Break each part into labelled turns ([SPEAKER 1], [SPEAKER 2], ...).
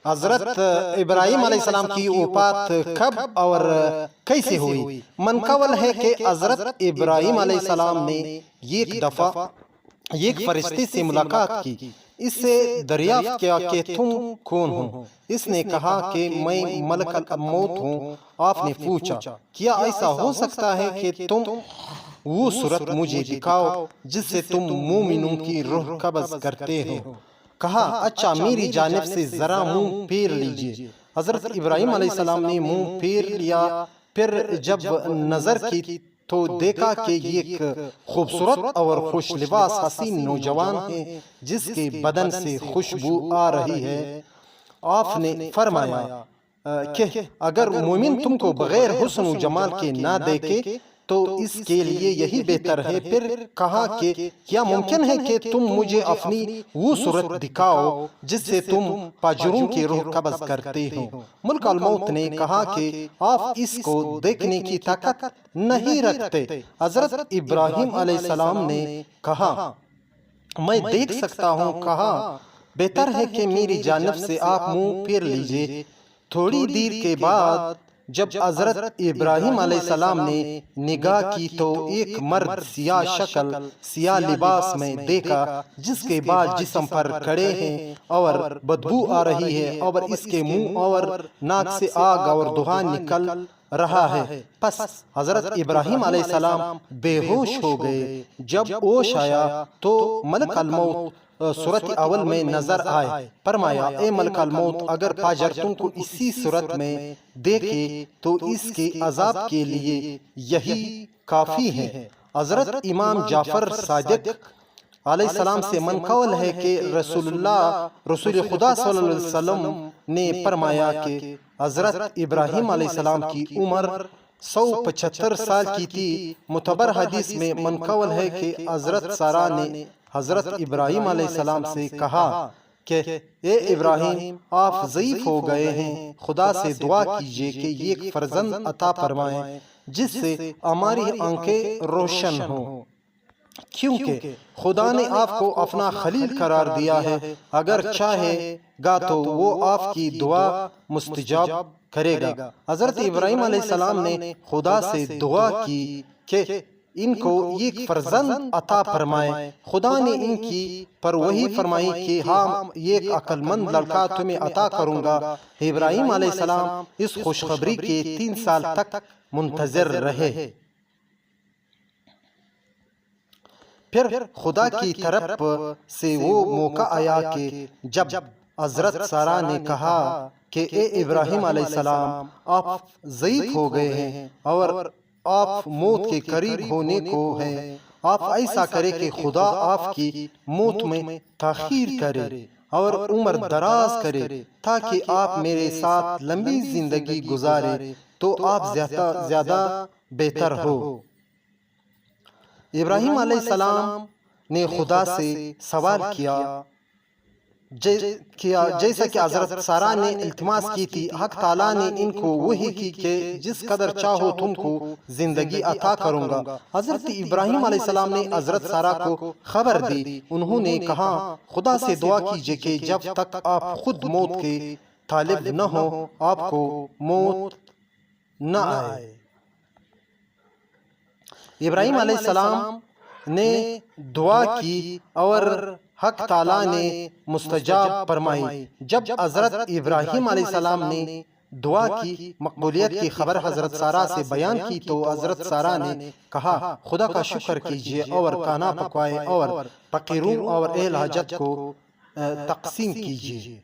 [SPEAKER 1] حضرت ابراہیم علیہ السلام کی وفات کب اور کیسے ہوئی؟ منقول ہے کہ حضرت ابراہیم علیہ السلام نے ایک دفعہ ایک فرشتے سے ملاقات کی، اس سے دریافت کیا کہ تم کون ہو؟ اس نے کہا کہ میں ملک الموت ہوں۔ آپ نے پوچھا کیا ایسا ہو سکتا ہے کہ تم وہ صورت مجھے دکھاؤ جس سے تم مومنوں کی روح قبض کرتے ہو؟ کہا اچھا میری جانب سے ذرا منہ پھیر لیجئے۔ حضرت ابراہیم علیہ السلام نے منہ پھیر لیا، پھر جب نظر کی تو دیکھا کہ ایک خوبصورت اور خوش لباس حسین نوجوان ہے جس کے بدن سے خوشبو آ رہی ہے۔ آپ نے فرمایا کہ اگر مومن تم کو بغیر حسن و جمال کے نہ دیکھے تو اس کے لیے یہی بہتر ہے۔ پھر کہا کہ کیا ممکن ہے کہ تم مجھے اپنی وہ صورت دکھاؤ جس سے تم پاجروں کی روح قبض کرتے ہو؟ ملک الموت نے کہا کہ آپ اس کو دیکھنے کی طاقت نہیں رکھتے۔ حضرت ابراہیم علیہ السلام نے کہا میں دیکھ سکتا ہوں۔ کہا بہتر ہے کہ میری جانب سے آپ منہ پھیر لیجئے۔ تھوڑی دیر کے بعد جب حضرت ابراہیم علیہ السلام نے نگاہ کی تو ایک مرد سیاہ شکل سیاہ لباس میں دیکھا جس کے بال جسم پر کھڑے ہیں اور بدبو آ رہی ہے اور اس کے منہ اور ناک سے آگ اور دخان نکل رہا ہے۔ پس حضرت ابراہیم علیہ السلام بے ہوش ہو گئے۔ جب ہوش آیا تو ملک الموت صورت اول میں نظر آئے۔ فرمایا اے ملک الموت اگر پاجر تم کو اسی صورت میں دیکھے تو اس کے عذاب کے لیے یہی کافی ہے۔ حضرت امام جعفر صادق علیہ السلام سے منقول ہے کہ رسول خدا صلی اللہ علیہ وسلم نے فرمایا کہ حضرت ابراہیم علیہ السلام کی عمر 175 سال کی تھی۔ معتبر حدیث میں منقول ہے کہ حضرت سارہ نے حضرت ابراہیم علیہ السلام سے کہا کہ اے ابراہیم آپ ضعیف ہو گئے ہیں، خدا سے دعا کیجئے کہ ایک فرزند عطا فرمائیں جس سے ہماری آنکھیں روشن ہوں، کیونکہ خدا نے آپ کو اپنا خلیل قرار دیا ہے۔ اگر چاہے گا تو وہ آپ کی دعا مستجاب کرے گا۔ حضرت ابراہیم علیہ السلام نے خدا سے دعا کی کہ ان کو ایک فرزند عطا فرمائے۔ خدا نے ان کی پر وہی فرمائی کہ ہاں ایک عقل مند لڑکا تمہیں عطا کروں گا۔ ابراہیم علیہ السلام اس خوشخبری کے 3 سال تک منتظر رہے۔ پھر خدا کی طرف سے وہ موقع آیا کہ جب حضرت سارہ نے کہا کہ اے ابراہیم علیہ السلام آپ ضعیف ہو گئے ہیں اور آپ موت کے قریب ہونے کو ہیں، آپ ایسا کرے کہ خدا آپ کی موت میں تاخیر کرے اور عمر دراز کرے تاکہ آپ میرے ساتھ لمبی زندگی گزارے تو آپ زیادہ بہتر ہو۔ ابراہیم علیہ السلام نے خدا سے سوال کیا جیسا کہ حضرت سارہ نے التماس کی تھی۔ حق تعالیٰ نے ان کو وحی کی کہ جس قدر چاہو تم کو زندگی عطا کروں گا۔ حضرت ابراہیم علیہ السلام نے حضرت سارہ کو خبر دی۔ انہوں نے کہا خدا سے دعا کیجئے کہ جب تک آپ خود موت کے طالب نہ ہو آپ کو موت نہ آئے۔ ابراہیم علیہ السلام نے دعا کی اور حق تعالیٰ نے مستجاب فرمائی۔ جب حضرت ابراہیم علیہ السلام نے دعا کی مقبولیت کی خبر حضرت سارہ سے بیان کی تو حضرت سارہ نے کہا خدا کا شکر کیجئے اور کھانا پکوائے اور فقیروں اور اہل حاجت کو تقسیم کیجئے۔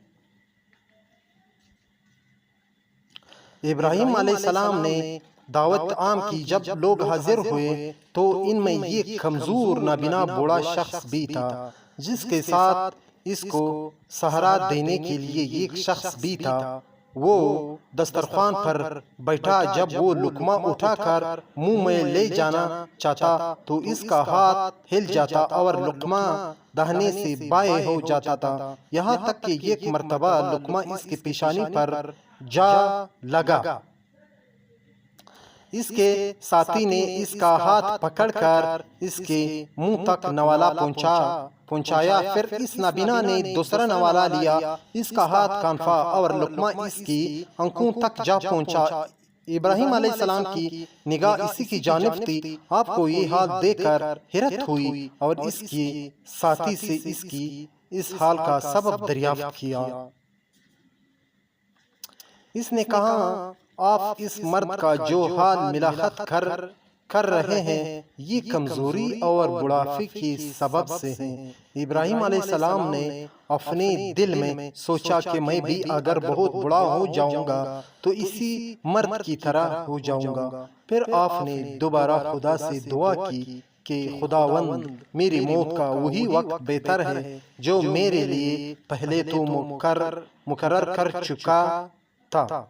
[SPEAKER 1] ابراہیم علیہ السلام نے دعوت عام کی۔ جب لوگ حاضر ہوئے تو ان میں ایک کمزور نابینا بوڑھا شخص بھی تھا جس کے ساتھ اس کو سہارا دینے کے لیے ایک شخص بھی تھا۔ وہ دسترخوان پر بیٹھا، جب وہ لقمہ اٹھا کر منہ میں لے جانا چاہتا تو اس کا ہاتھ ہل جاتا اور لقمہ دہنے سے بائیں ہو جاتا تھا، یہاں تک کہ ایک مرتبہ لقمہ اس کی پیشانی پر جا لگا۔ اس کے ساتھی نے اس کا ہاتھ پکڑ کر اس کے منہ تک نوالا پہنچایا، پھر اس نابینا نے دوسرا نوالا لیا، اس کا ہاتھ کانفا اور لقمہ اس کی آنکھوں تک جا پہنچا۔ ابراہیم علیہ السلام کی نگاہ اسی کی جانب تھی۔ آپ کو یہ حال دیکھ کر حیرت ہوئی اور اس کی ساتھی سے اس حال کا سبب دریافت کیا۔ اس نے کہا، آپ اس مرد کا جو حال ملاحت کر رہے ہیں یہ کمزوری اور بڑھاپے کے سبب سے ہیں۔ ابراہیم علیہ السلام نے اپنے دل میں سوچا کہ میں بھی اگر بہت بڑا ہو جاؤں گا تو اسی مرد کی طرح ہو جاؤں گا۔ پھر آپ نے دوبارہ خدا سے دعا کی کہ خداوند، میری موت کا وہی وقت بہتر ہے جو میرے لیے پہلے تو مقرر کر چکا تھا،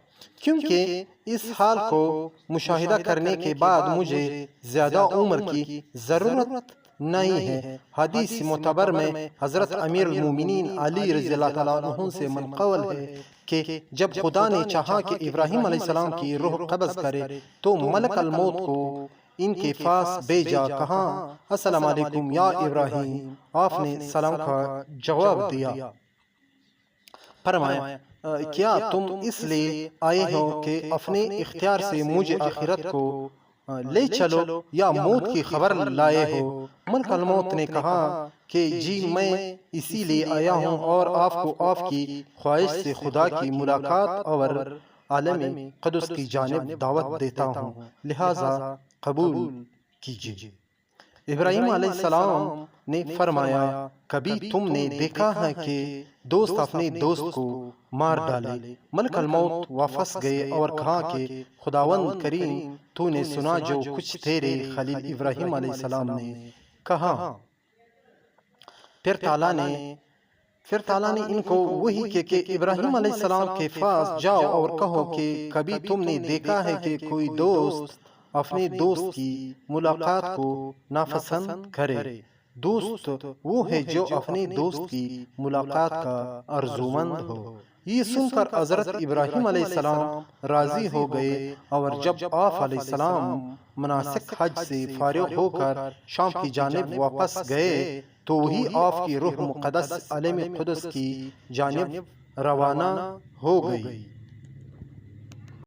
[SPEAKER 1] کیونکہ اس حال کو مشاہدہ کرنے کے بعد مجھے زیادہ عمر کی ضرورت نہیں ہے۔ حدیث معتبر میں حضرت امیر المومنین علی رضی اللہ عنہ سے منقول ہے کہ جب خدا نے چاہا کہ ابراہیم علیہ السلام کی روح قبض کرے تو ملک الموت کو ان کے پاس بھیجا، کہا، السلام علیکم یا ابراہیم۔ آپ نے سلام کا جواب دیا۔ فرمایا، کیا تم اس لیے آئے ہو کہ اپنے اختیار سے مجھے آخرت کو لے چلو یا موت کی خبر لائے ہو؟ ملک الموت نے کہا کہ جی، میں اسی لیے آیا ہوں اور آپ کو آپ کی خواہش سے خدا کی ملاقات اور عالم قدس کی جانب دعوت دیتا ہوں، لہٰذا قبول کیجیے۔ ابراہیم علیہ السلام نے فرمایا، کبھی تم نے دیکھا ہے کہ دوست اپنے دوست کو مار ڈالے؟ ملک الموت واپس گئے اور کہا کہ خداوند کریم، تو نے سنا جو کچھ تیرے خلیل ابراہیم علیہ السلام نے کہا۔ پھر تعالیٰ نے ان کو وحی کہ ابراہیم علیہ السلام کے پاس جاؤ اور کہو کہ کبھی تم نے دیکھا ہے کہ کوئی دوست اپنے دوست کی ملاقات کو ناپسند کرے؟ دوست وہ ہے جو اپنے دوست کی ملاقات کا آرزومند ہو۔ یہ سن کر حضرت ابراہیم علیہ السلام راضی ہو گئے اور جب آپ علیہ السلام مناسک حج سے فارغ ہو کر شام کی جانب واپس گئے تو وہی آپ کی روح مقدس عالم قدس کی جانب روانہ ہو گئی۔